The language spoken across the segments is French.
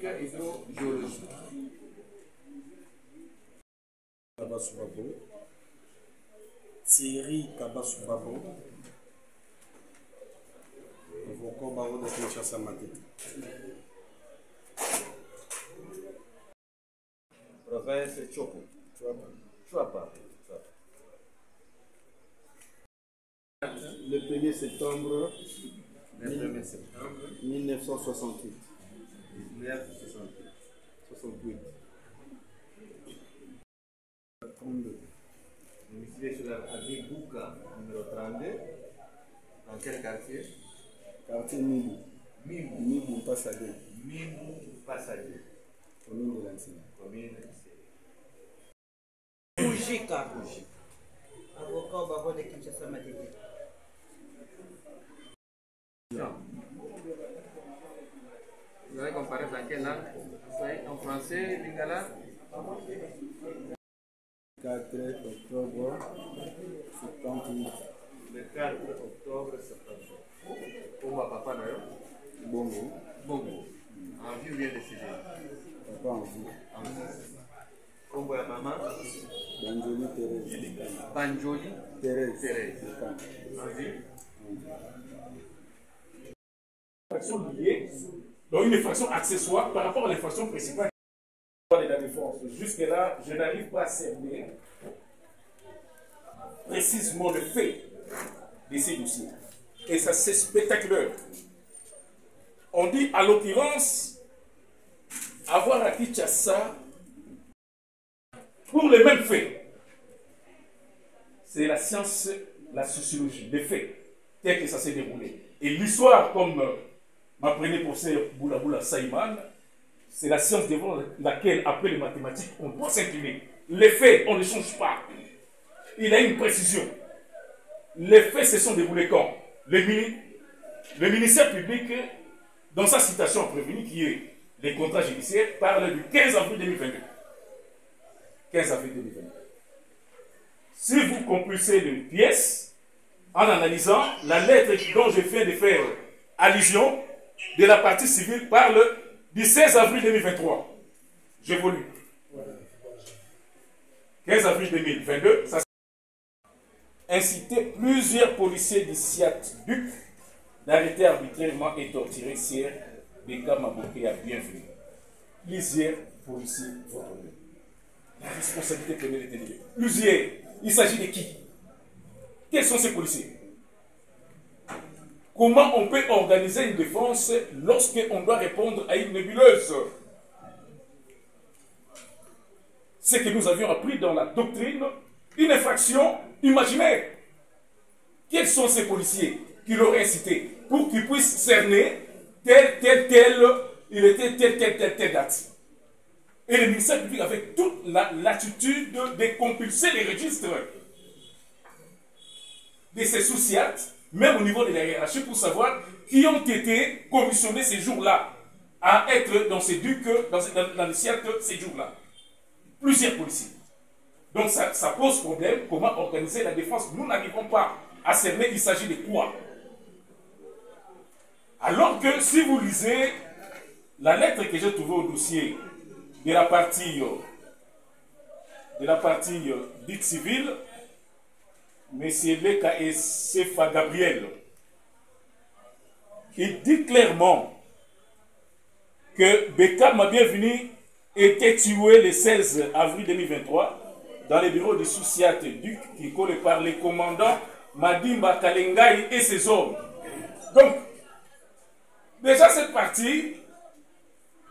technique hydrogéologique. Kabasoubabo, Thierry Kabasoubabo, avocat barreau de Kinshasa Matete. Province Chopo. Chouapa. Le 1er septembre Le 1er septembre 1968. 1968. 32. Domicile sur la avenue Bouka, numéro 32. Dans quel quartier? Quartier Mibou. Mibou Passadé. Mibou Passadé. Commune de l'Ancien. Commune de Moujika, avocat au barreau de Kinshasa Matete. Vous allez comparer dans quelle langue? En français, lingala? 4 octobre 78. Le 4 octobre 78. Comment papa n'a eu? Bongo. Bongo. En vie ou bien décédé? Papa en vie. En vie. Combo ya maman? Banjoli Thérèse. Banjoli Thérèse. En vie. Infraction liée, donc une infraction accessoire par rapport à l'infraction principale de la défense. Jusque-là, je n'arrive pas à cerner précisément le fait de ces dossiers. Et ça, c'est spectaculaire. On dit, à l'occurrence, avoir à Kinshasa pour les mêmes faits. C'est la science, la sociologie, les faits, tel que ça s'est déroulé. Et l'histoire, comme m'apprenait professeur Boula Saïman, c'est la science devant laquelle, après les mathématiques, on doit s'incliner. Les faits, on ne change pas. Il a une précision. Les faits se sont déroulés quand? Le ministère public, dans sa citation prévenue, qui est les contrats judiciaires, parle du 15 avril 2022. 15 avril 2022. Si vous compulsez les pièces, en analysant la lettre dont je viens de faire allusion, de la partie civile parle du 16 avril 2023. J'évolue. 15 avril 2022, ça incité plusieurs policiers du SIAT-DUC d'arrêter arbitrairement et torturer Sir Beka Maboké à bienvenue. Plusieurs policiers vont. La responsabilité pénale est élevée. Plusieurs. Il s'agit de qui? Quels sont ces policiers? Comment on peut organiser une défense lorsqu'on doit répondre à une nébuleuse? Ce que nous avions appris dans la doctrine, une infraction imaginaire. Quels sont ces policiers qui l'auraient incité pour qu'ils puissent cerner il était telle date? Et le ministère public avait toute l'attitude de compulser les registres de ces sous-SIAT, même au niveau de la hiérarchie, pour savoir qui ont été commissionnés ces jours-là à être dans ces ducs, dans les SIAT ces jours-là. Plusieurs policiers. Donc ça pose problème, comment organiser la défense. Nous n'arrivons pas à cerner il s'agit de quoi. Alors que si vous lisez la lettre que j'ai trouvée au dossier de la partie dite civile, M. Leka et Sefa Gabriel, il dit clairement que Beka Mabienvenu était tué le 16 avril 2023 dans les bureaux de Soussiat Duc qui collent par les commandants Madimba Kalengai et ses hommes. Donc, déjà cette partie,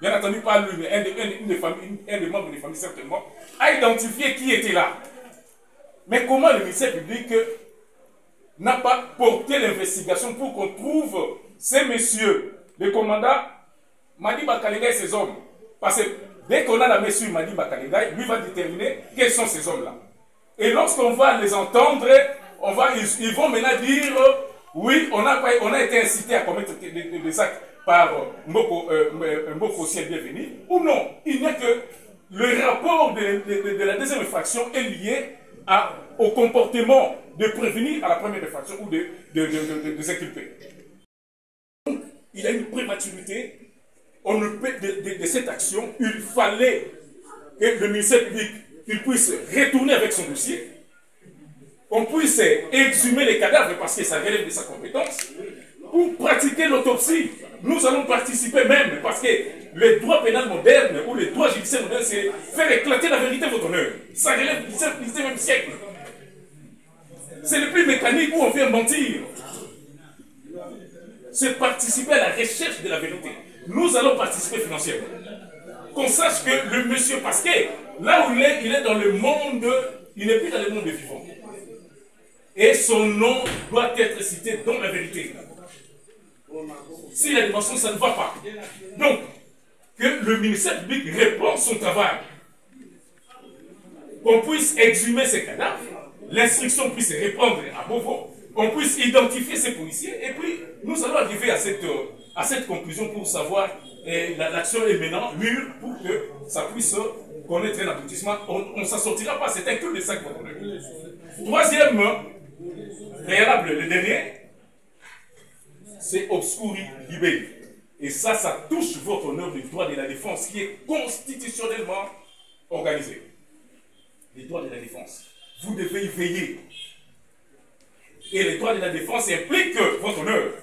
bien entendu pas lui, mais un des membres des familles certainement, a identifié qui était là. Mais comment le ministère public n'a pas porté l'investigation pour qu'on trouve ces messieurs, les commandants Madimba Kalengai et ses hommes? Parce que dès qu'on a la monsieur Madimba Kalengai, lui va déterminer quels sont ces hommes-là. Et lorsqu'on va les entendre, ils vont maintenant dire oui, on a été incité à commettre des actes par Mboko Ciel Bienvenu, ou non. Il n'y a que le rapport de la deuxième infraction est lié au comportement de prévenir à la première infraction ou de s'inculper. Donc, il a une prématurité on ne peut, de cette action, il fallait que le ministère public il puisse retourner avec son dossier, on puisse exhumer les cadavres parce que ça relève de sa compétence, pour pratiquer l'autopsie. Nous allons participer même parce que le droit pénal moderne ou le droit judiciaire moderne, c'est faire éclater la vérité, votre honneur. Ça relève du 19e siècle. C'est le plus mécanique où on vient mentir. C'est participer à la recherche de la vérité. Nous allons participer financièrement. Qu'on sache que le monsieur Pasquet, là où il est dans le monde, il n'est plus dans le monde des vivants. Et son nom doit être cité dans la vérité. Si la dimension, ça ne va pas. Donc, que le ministère public réponde son travail. Qu'on puisse exhumer ces cadavres, l'instruction puisse répondre à Beauvau, on puisse identifier ces policiers, et puis nous allons arriver à cette conclusion pour savoir l'action est maintenant mûre pour que ça puisse connaître un aboutissement. On ne s'en sortira pas, c'est un cul de sac. Troisième préalable, le dernier, c'est obscuri libelli. Et ça touche votre honneur du droit de la défense qui est constitutionnellement organisé. Les droits de la défense. Vous devez y veiller. Et les droits de la défense impliquent, votre honneur,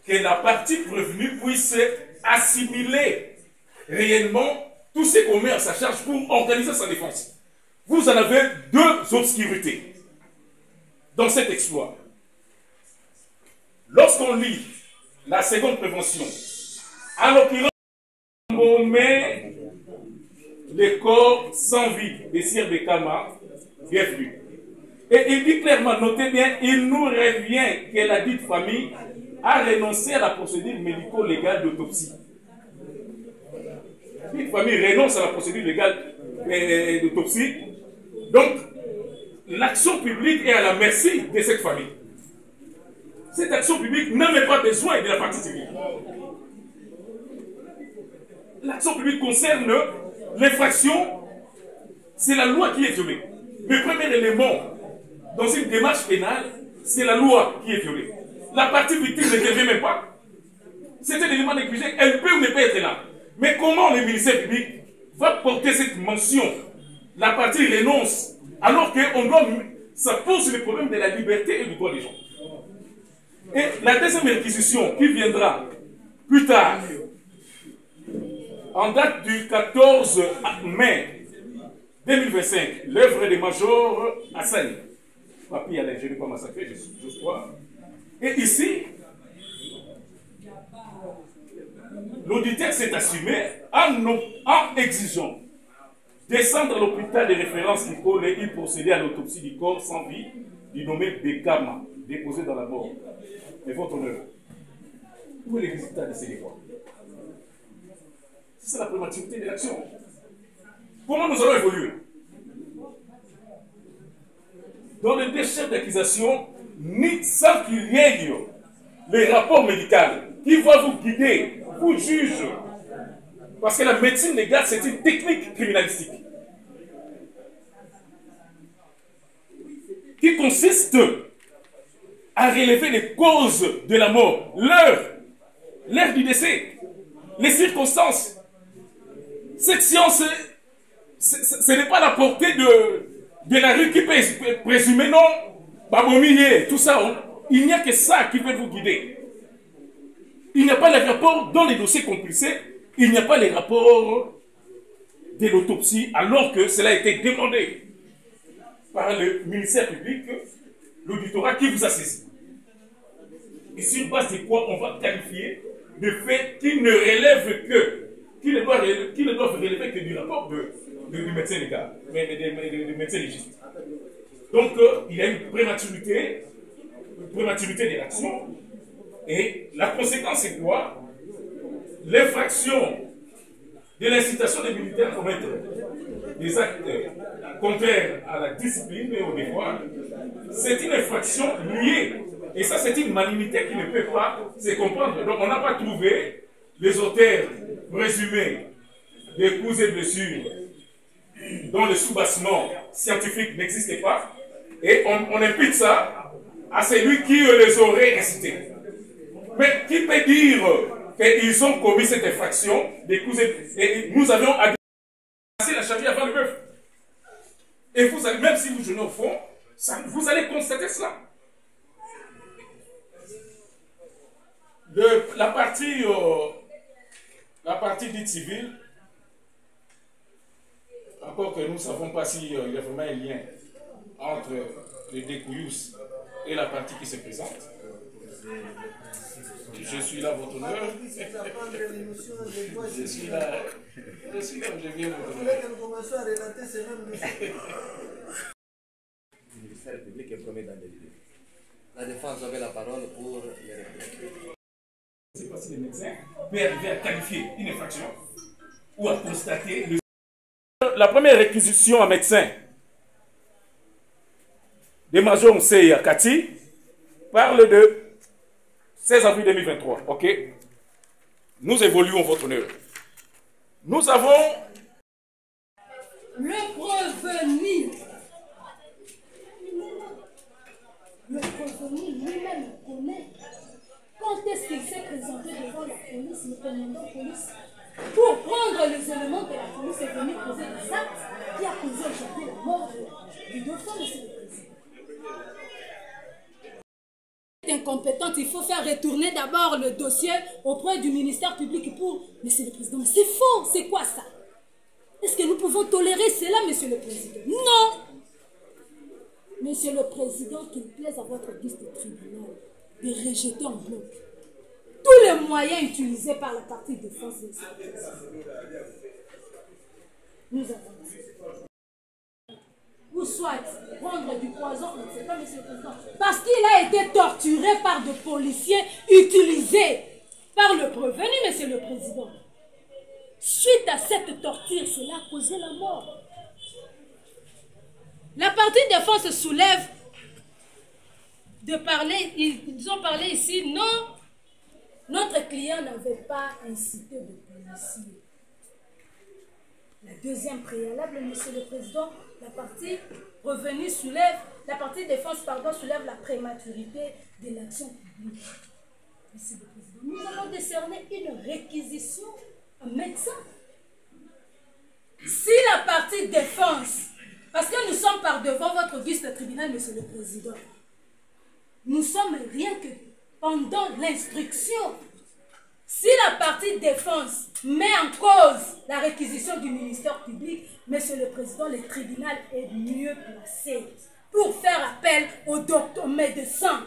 que la partie prévenue puisse assimiler réellement tout ce qu'on met à sa charge pour organiser sa défense. Vous en avez deux obscurités dans cet exploit. Lorsqu'on lit la seconde prévention, en l'occurrence, on met les corps sans vie des Sire Bekama, bienvenue. Et il dit clairement, notez bien, il nous revient que la dite famille a renoncé à la procédure médico-légale d'autopsie. La dite famille renonce à la procédure légale d'autopsie. Donc, l'action publique est à la merci de cette famille. Cette action publique n'a même pas besoin de la partie civile. L'action publique concerne l'infraction, c'est la loi qui est violée. Le premier élément dans une démarche pénale, c'est la loi qui est violée. La partie victime ne devait même pas. C'est un élément négligé, elle peut ou ne pas être là. Mais comment le ministère public va porter cette mention? La partie renonce, alors que ça pose le problème de la liberté et du droit des gens. Et la deuxième réquisition qui viendra plus tard, en date du 14 mai 2025, l'œuvre des majors Hassan. Papi, je n'ai pas massacré, je crois. Et ici, l'auditeur s'est assumé en exigeant descendre à l'hôpital de référence Nicole et il procéder à l'autopsie du corps sans vie du nommé Bekama, déposé dans la mort. Mais votre honneur, où est le résultat de ces efforts? C'est ça la prématurité de l'action. Comment nous allons évoluer? Dans le deux chefs d'accusation, ni sans qu'il y ait le rapport médical qui va vous guider, vous juge. Parce que la médecine légale, c'est une technique criminalistique qui consiste à relever les causes de la mort, l'heure du décès, les circonstances. Cette science, ce n'est pas la portée de la rue qui peut présumer non, babomiller, tout ça. Il n'y a que ça qui peut vous guider. Il n'y a pas les rapports dans les dossiers compulsés, il n'y a pas les rapports de l'autopsie, alors que cela a été demandé par le ministère public, l'auditorat qui vous a saisi. Et sur base de quoi on va qualifier de fait qui ne relève que, qui ne doivent relever que du rapport du médecin légal, du médecin légiste. Donc, il y a une prématurité de l'action, et la conséquence c'est quoi? L'infraction de l'incitation des militaires à commettre des actes contraires à la discipline et au devoir, c'est une infraction liée. Et ça, c'est une malignité qui ne peut pas se comprendre. Donc, on n'a pas trouvé les auteurs présumés des coups et blessures dont le soubassement scientifique n'existait pas. Et on impute ça à celui qui les aurait incités. Mais qui peut dire qu'ils ont commis cette infraction et nous avions agressé la charrue avant le bœuf. Et vous allez, même si vous jeûnez au fond, vous allez constater cela. La partie dite civile, encore que nous ne savons pas s'il y a vraiment un lien entre les découillus et la partie qui se présente. Je suis là, votre honneur. Je suis là, je viens, votre honneur. Le ministère public est premier dans les lieux. La défense avait la parole pour les répliques. C'est parce que le médecin peut arriver à qualifier une infraction ou à constater le... La première réquisition en médecin de Major Nsei Kati parle de 16 avril 2023. Ok? Nous évoluons, votre honneur. Nous avons le prévenu. Le prévenu lui-même connaît quand est-ce qu'il s'est présenté devant la police, le commandant de police, pour prendre les éléments que la police est venue poser des actes qui a causé aujourd'hui la mort du dauphin de ce président. Incompétente, il faut faire retourner d'abord le dossier auprès du ministère public pour... Monsieur le Président, mais c'est faux, c'est quoi ça? Est-ce que nous pouvons tolérer cela, Monsieur le Président? Non! Monsieur le Président, qu'il plaise à votre guise de tribunal de rejeter en bloc tous les moyens utilisés par la partie de défense de ce président. Nous avons ou soit prendre du poison, on ne sait pas, Monsieur le Président, parce qu'il a été torturé par des policiers utilisés par le prévenu, Monsieur le Président. Suite à cette torture, cela a causé la mort. La partie défense soulève de parler, ils ont parlé ici, non, notre client n'avait pas incité de policiers. La deuxième préalable, Monsieur le Président, la partie revenu soulève, la partie défense, pardon, soulève la prématurité de l'action publique. Monsieur le Président, nous avons décerné une réquisition à un médecin. Si la partie défense, parce que nous sommes par devant votre vice de tribunal, Monsieur le Président, nous sommes rien que pendant l'instruction. Si la partie défense met en cause la réquisition du ministère public, Monsieur le Président, le tribunal est mieux placé pour faire appel au docteur médecin.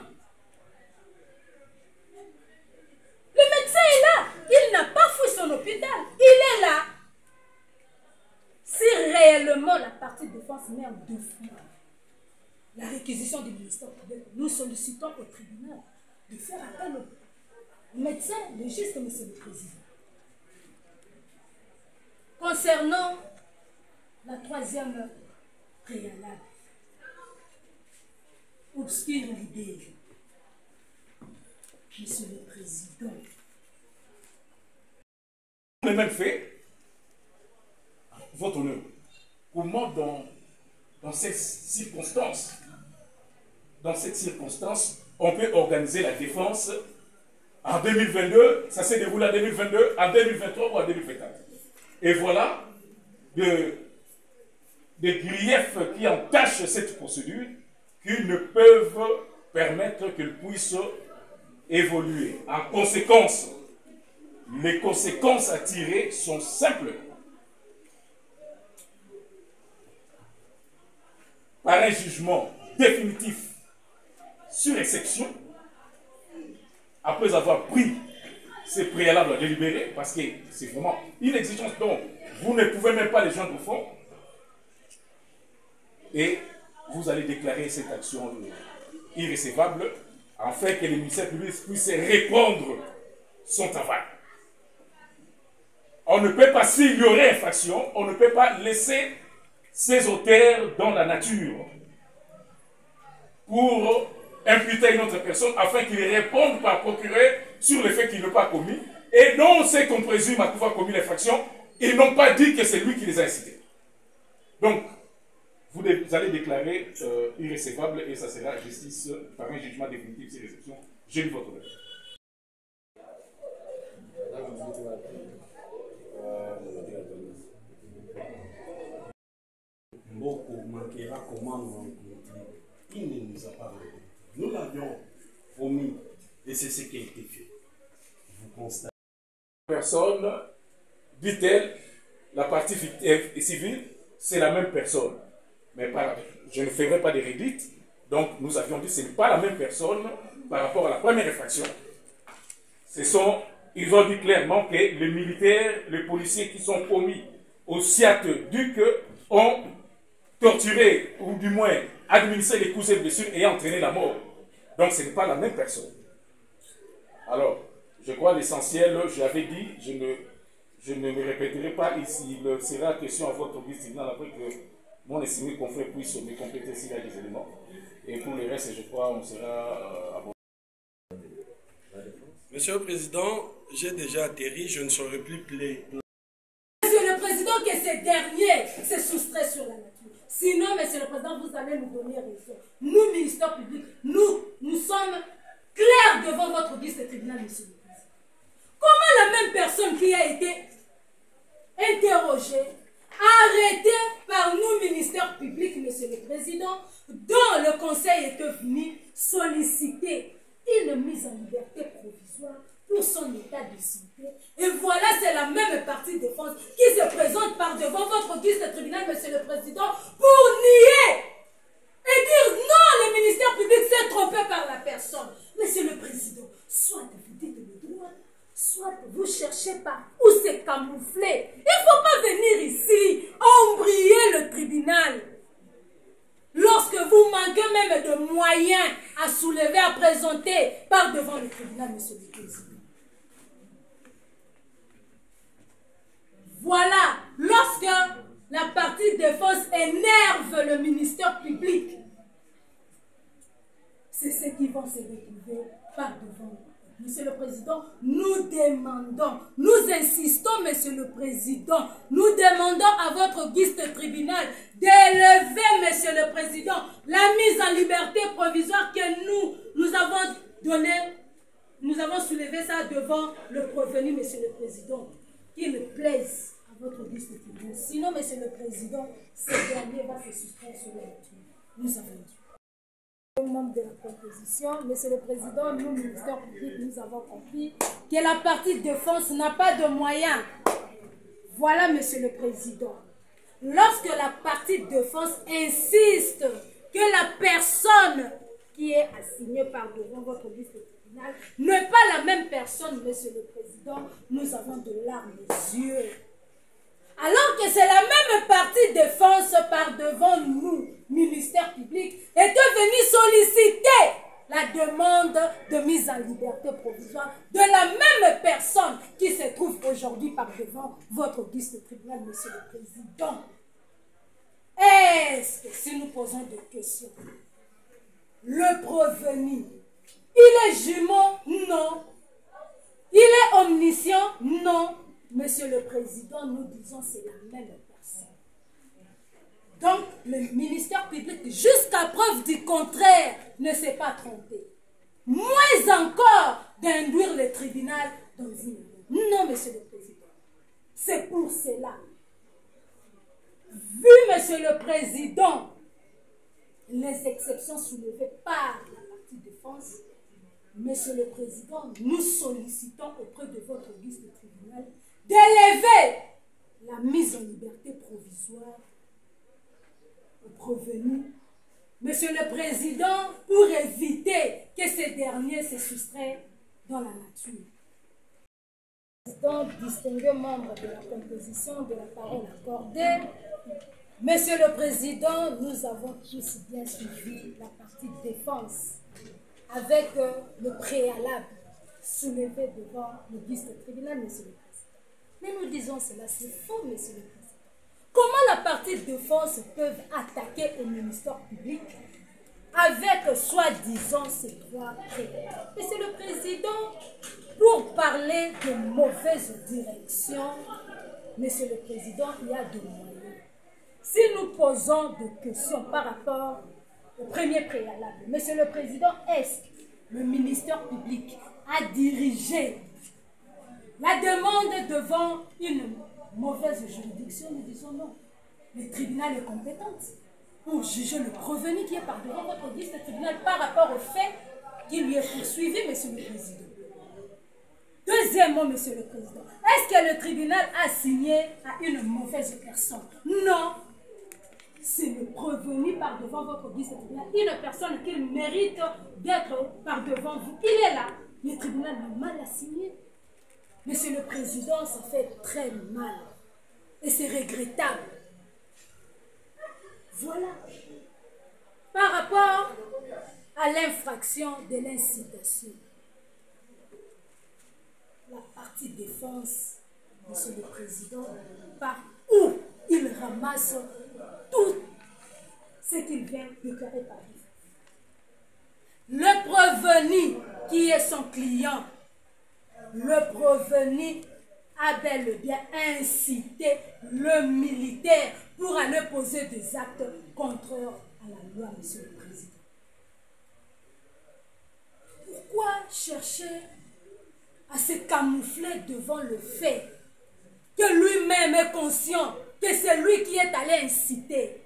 Le médecin est là. Il n'a pas fui son hôpital. Il est là. Si réellement la partie défense met en défaut la réquisition du ministère public, nous sollicitons au tribunal de faire appel au médecin légiste, Monsieur le Président. Concernant la troisième préalable, obscure l'idée, Monsieur le Président. le même fait, votre honneur, comment dans cette circonstance, on peut organiser la défense en 2022, ça s'est déroulé en 2022, en 2023 ou en 2024. Et voilà des griefs qui entachent cette procédure qui ne peuvent permettre qu'elle puisse évoluer. En conséquence, les conséquences à tirer sont simples. Par un jugement définitif sur exception, après avoir pris ces préalables à délibérer, parce que c'est vraiment une exigence dont vous ne pouvez même pas les joindre au fond, et vous allez déclarer cette action irrécevable, afin que le ministère public puisse répondre son travail. On ne peut pas, s'il y aurait infraction, on ne peut pas laisser ces auteurs dans la nature pour imputer une autre personne afin qu'il réponde par procureur sur le fait qu'il n'a pas commis. Et non, ceux qu'on présume avoir commis l'infraction, ils n'ont pas dit que c'est lui qui les a incités. Donc, vous allez déclarer irrécevable et ça sera justice par un jugement définitif sur réception. J'ai eu votre honneur. c'est ce qui a été fait. Vous constatez. Personne, dit-elle, la partie civile, c'est la même personne. Mais je ne ferai pas de rédite. Donc, nous avions dit que ce n'est pas la même personne par rapport à la première infraction. Ils ont dit clairement que les militaires, les policiers qui sont commis au SIAT Duc ont torturé, ou du moins administré les coups et blessures et entraîné la mort. Donc, ce n'est pas la même personne. Alors, je crois l'essentiel, j'avais dit, je ne me répéterai pas ici. Il sera question à votre audience tribunal après que mon estimé confrère puisse me compléter s'il y a des éléments. Et pour le reste, je crois, on sera abordé. Monsieur le Président, j'ai déjà atterri, je ne saurais plus plaider. Monsieur le Président, que ces derniers se soustraient sur la nature. Sinon, Monsieur le Président, vous allez nous donner raison. Nous, ministère public, nous sommes clairs devant votre audience de tribunal, Monsieur le Président. Comment la même personne qui a été interrogée, arrêtée par nous, ministère public, Monsieur le Président, dont le Conseil était venu solliciter une mise en liberté provisoire pour son état de santé. Et voilà, c'est la même partie de défense qui se présente par devant votre audience de tribunal, Monsieur le Président, pour nier et dire non, le ministère public s'est trompé par la personne. Monsieur le Président, soit vous dites le droit, soit vous cherchez par où se camoufler. Il ne faut pas venir ici embrayer le tribunal. Lorsque vous manquez même de moyens à soulever, à présenter par devant le tribunal, Monsieur le Président. Voilà, lorsque la partie défense énerve le ministère public, c'est ce qui vont se retrouver par devant. Monsieur le Président, nous demandons, nous insistons, Monsieur le Président, nous demandons à votre guise de tribunal d'élever, Monsieur le Président, la mise en liberté provisoire que nous avons donnée, nous avons soulevé ça devant le prévenu, Monsieur le Président, qu'il plaise à votre guise de tribunal. Sinon, Monsieur le Président, ce dernier va se soustraire sur la nature. Nous avons dit. Membre de la proposition, Monsieur le Président, nous, ministère public, nous avons compris que la partie défense n'a pas de moyens. Voilà, Monsieur le Président. Lorsque la partie défense insiste que la personne qui est assignée par devant votre liste tribunal n'est pas la même personne, Monsieur le Président, nous avons de larmes aux yeux. Alors que c'est la même partie défense par devant nous, ministère public, était venue solliciter la demande de mise en liberté provisoire de la même personne qui se trouve aujourd'hui par devant votre liste de tribunal, Monsieur le Président. Est-ce que si nous posons des questions, le prévenu, il est jumeau? Non. Il est omniscient? Non. Monsieur le Président, nous disons c'est la même personne. Donc, le ministère public, jusqu'à preuve du contraire, ne s'est pas trompé. Moins encore d'induire le tribunal dans une erreur. Non, Monsieur le Président. C'est pour cela. Vu, Monsieur le Président, les exceptions soulevées par la partie défense, Monsieur le Président, nous sollicitons auprès de votre liste de tribunal d'élever la mise en liberté provisoire au prévenu, Monsieur le Président, pour éviter que ces derniers se soustraient dans la nature. Président, distingué membre de la composition de la parole accordée, Monsieur le Président, nous avons tous bien suivi la partie défense avec le préalable soulevé devant le vice de tribunal, Monsieur le Président. Mais nous disons cela, c'est faux, Monsieur le Président. Comment la partie défense peut attaquer au ministère public avec soi-disant ces trois préalables? Monsieur le Président, pour parler de mauvaise direction, Monsieur le Président, il y a deux moyens. Si nous posons des questions par rapport au premier préalable, Monsieur le Président, est-ce que le ministère public a dirigé la demande devant une mauvaise juridiction? Nous disons non. Le tribunal est compétent pour juger le prévenu qui est par devant votre liste de tribunal par rapport au fait qui lui est poursuivi, Monsieur le Président. Deuxièmement, Monsieur le Président, est-ce que le tribunal a signé à une mauvaise personne? Non. C'est le prévenu par devant votre guise de tribunal. Une personne qui mérite d'être par devant vous. Il est là. Le tribunal a mal assigné. Monsieur le Président, ça fait très mal. Et c'est regrettable. Voilà. Par rapport à l'infraction de l'incitation, la partie défense, Monsieur le Président, par où il ramasse tout ce qu'il vient déclarer par lui. Le prévenu qui est son client, le prévenu a bel et bien incité le militaire pour aller poser des actes contraires à la loi, Monsieur le Président. Pourquoi chercher à se camoufler devant le fait que lui-même est conscient que c'est lui qui est allé inciter?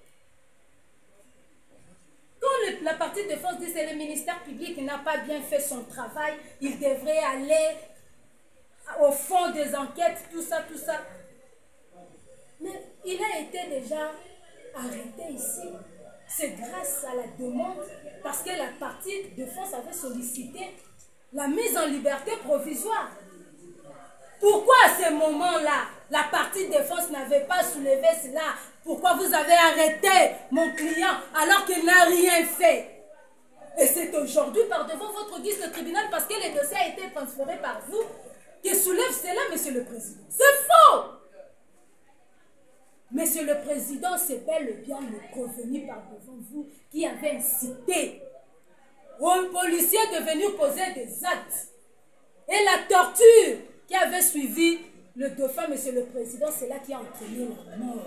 Quand la partie de défense dit que c'est le ministère public qui n'a pas bien fait son travail, il devrait aller au fond des enquêtes, tout ça, tout ça. Mais il a été déjà arrêté ici. C'est grâce à la demande, parce que la partie de défense avait sollicité la mise en liberté provisoire. Pourquoi à ce moment-là, la partie de défense n'avait pas soulevé cela? Pourquoi vous avez arrêté mon client alors qu'il n'a rien fait? Et c'est aujourd'hui par devant votre guise de tribunal, parce que le dossier a été transféré par vous, qui soulève cela, Monsieur le Président. C'est faux! Monsieur le Président, c'est bel et bien le prévenu par devant vous qui avait incité aux policiers de venir poser des actes. Et la torture qui avait suivi le dauphin, Monsieur le Président, c'est là qui a entraîné la mort.